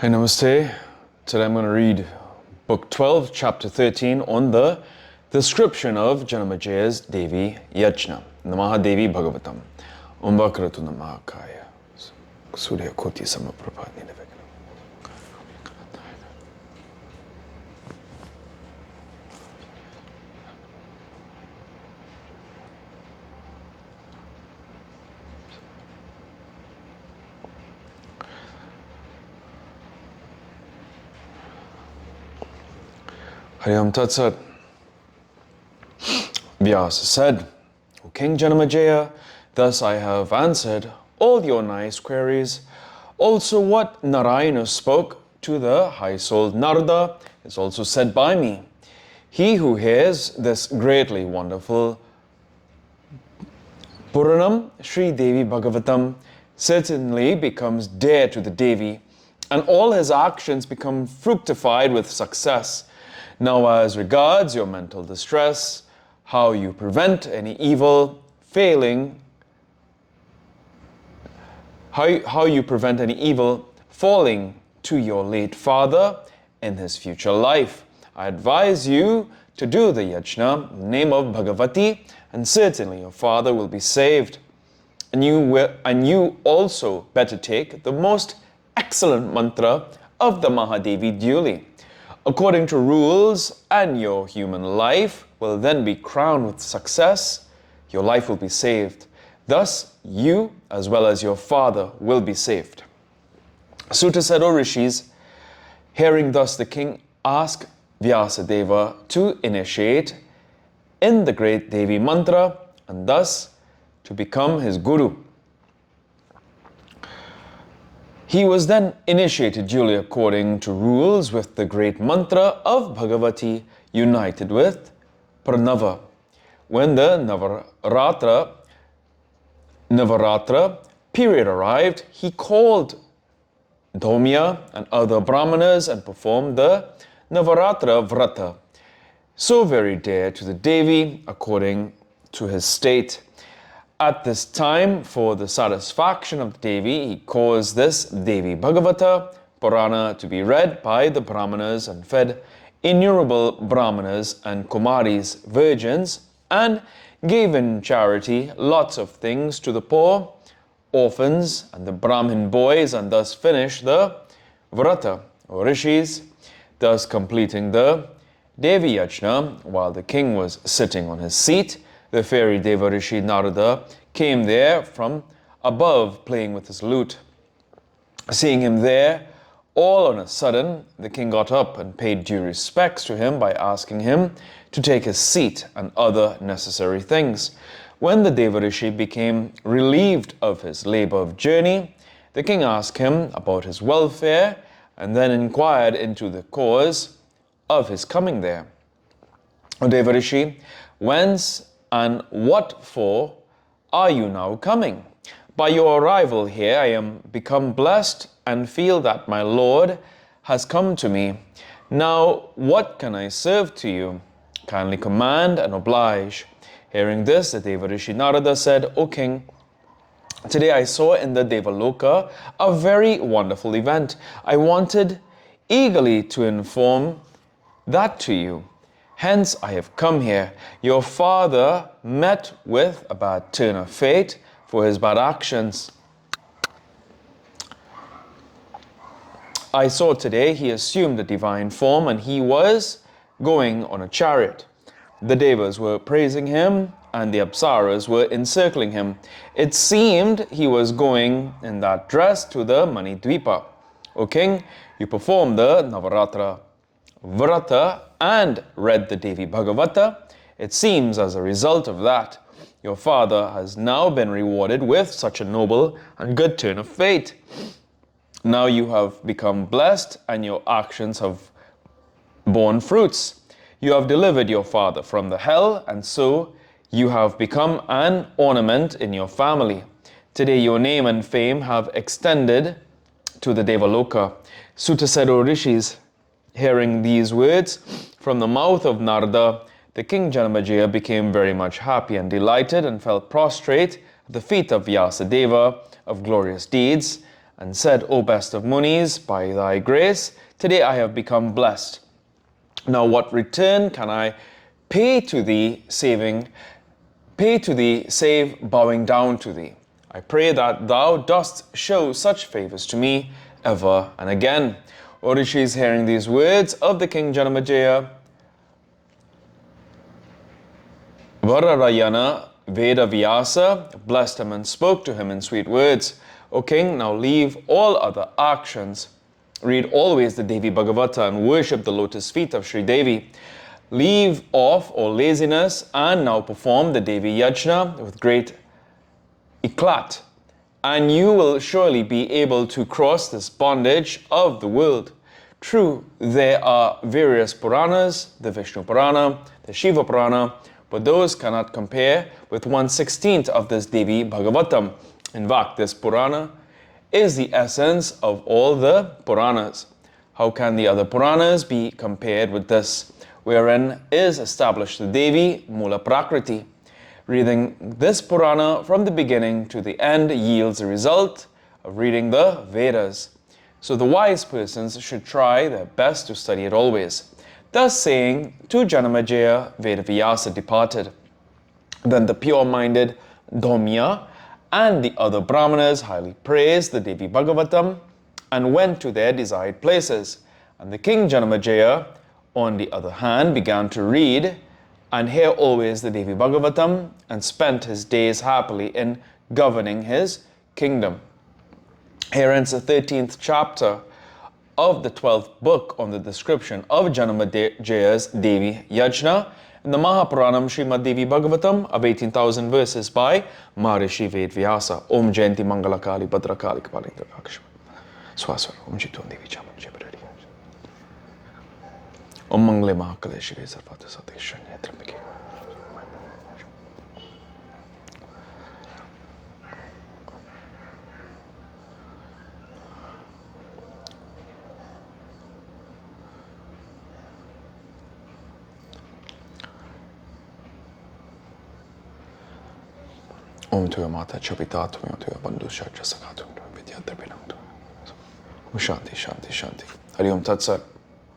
Hi, Namaste. Today I'm going to read Book 12, Chapter 13 on the description of Janamajaya's Devi Yajna in the Maha Devi Bhagavatam. Om Vakratu Namakaya Surya Koti Samaprabhati Nivekana. Hariyam Tatsat. Vyasa said, O King Janamajaya, thus I have answered all your nice queries. Also what Narayana spoke to the high-souled Narada is also said by me. He who hears this greatly wonderful Puranam Sri Devi Bhagavatam certainly becomes dear to the Devi, and all his actions become fructified with success. Now, as regards your mental distress, how you prevent any evil falling to your late father in his future life, I advise you to do the yajna in the name of Bhagavati, and certainly your father will be saved. And you also better take the most excellent mantra of the Mahadevi duly, according to rules, and your human life will then be crowned with success. Your life will be saved. Thus, you as well as your father will be saved. Sutta said, O Rishis, hearing thus the king asked Vyasadeva to initiate in the great Devi mantra and thus to become his guru. He was then initiated duly according to rules with the great mantra of Bhagavati united with Pranava. When the Navaratra period arrived, he called Dhaumya and other brahmanas and performed the Navaratra Vrata, so very dear to the Devi according to his state. At this time, for the satisfaction of the Devi, he caused this Devi Bhagavata Purana to be read by the Brahmanas and fed innumerable Brahmanas and Kumaris, virgins, and gave in charity lots of things to the poor, orphans, and the Brahmin boys, and thus finished the Vrata, or Rishis, thus completing the Devi Yajna. While the king was sitting on his seat, the fairy Deva Rishi Narada came there from above playing with his lute. Seeing him there, all on a sudden, the king got up and paid due respects to him by asking him to take his seat and other necessary things. When the Deva Rishi became relieved of his labor of journey, the king asked him about his welfare and then inquired into the cause of his coming there. O Deva Rishi, whence and what for are you now coming? By your arrival here, I am become blessed and feel that my Lord has come to me. Now, what can I serve to you? Kindly command and oblige. Hearing this, the Deva Rishi Narada said, O king, today I saw in the Devaloka a very wonderful event. I wanted eagerly to inform that to you. Hence I have come here. Your father met with a bad turn of fate for his bad actions. I saw today he assumed a divine form and he was going on a chariot. The Devas were praising him and the Apsaras were encircling him. It seemed he was going in that dress to the Manidvipa. O king, you performed the Navaratra Vrata and read the Devi Bhagavata. It seems as a result of that, your father has now been rewarded with such a noble and good turn of fate. Now you have become blessed and your actions have borne fruits. You have delivered your father from the hell, and so you have become an ornament in your family. Today your name and fame have extended to the Devaloka. Sutta said, O Rishis, hearing these words from the mouth of Narada, the king Janamajaya became very much happy and delighted and fell prostrate at the feet of Vyasadeva of glorious deeds and said, O best of Munis, by thy grace, today I have become blessed. Now what return can I pay to thee, save bowing down to thee? I pray that thou dost show such favors to me ever and again. O Rishis, hearing these words of the King Janamejaya, Vararayana Veda Vyasa blessed him and spoke to him in sweet words. O king, now leave all other actions. Read always the Devi Bhagavata and worship the lotus feet of Sri Devi. Leave off all laziness and now perform the Devi Yajna with great eclat. And you will surely be able to cross this bondage of the world. True, there are various Puranas, the Vishnu Purana, the Shiva Purana, but those cannot compare with 1/16 of this Devi Bhagavatam. In fact, this Purana is the essence of all the Puranas. How can the other Puranas be compared with this, wherein is established the Devi Mula Prakriti? Reading this Purana from the beginning to the end yields a result of reading the Vedas. So the wise persons should try their best to study it always. Thus saying, to Janamejaya, Vedavyasa departed. Then the pure-minded Dhaumya and the other Brahmanas highly praised the Devi Bhagavatam and went to their desired places. And the king Janamejaya, on the other hand, began to read and hear always the Devi Bhagavatam and spent his days happily in governing his kingdom. Here ends the 13th chapter of the 12th book on the description of Janamejaya's Devi Yajna in the Maha Puranam Srimad Devi Bhagavatam of 18,000 verses by Maharishi Vedvyasa. Om Jayanti Mangalakali Bhadrakali Kapalindra Lakshma Swaswara Om Jitwan Devi Chaman Jebharari Om Mangle Mahakale Shive Sarvata Sateshanya Trambike. Om Tuya Mata Chapitatum, Om Tuya Bandhu Shacha Sakatum, Vidya Darbinam. Om Shanti, Shanti, Shanti. Hari Om Tat Sat.